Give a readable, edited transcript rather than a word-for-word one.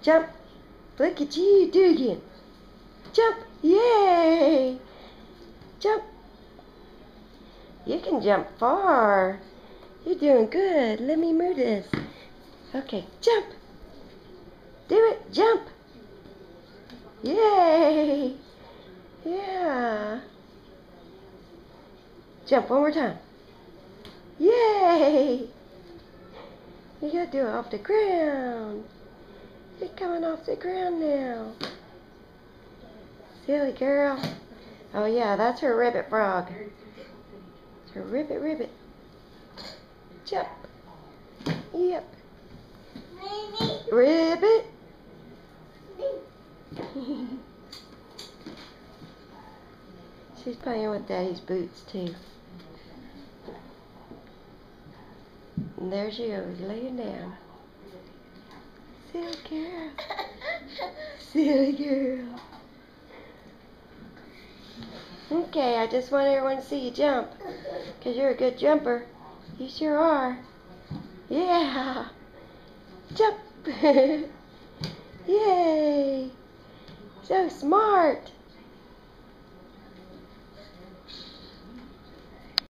Jump. Look at you. Do it again. Jump. Yay. Jump. You can jump far. You're doing good. Let me move this. Okay, jump. Do it. Jump. Yay. Yeah. Jump one more time. Yay. You gotta do it off the ground. You're coming off the ground now. Silly girl. Oh yeah, that's her ribbit frog. It's her ribbit. Jump. Yep. Ribbit. She's playing with Daddy's boots too. And there she goes, laying down. Silly girl. Silly girl. Okay, I just want everyone to see you jump. Because you're a good jumper. You sure are. Yeah. Jump. Yay. So smart.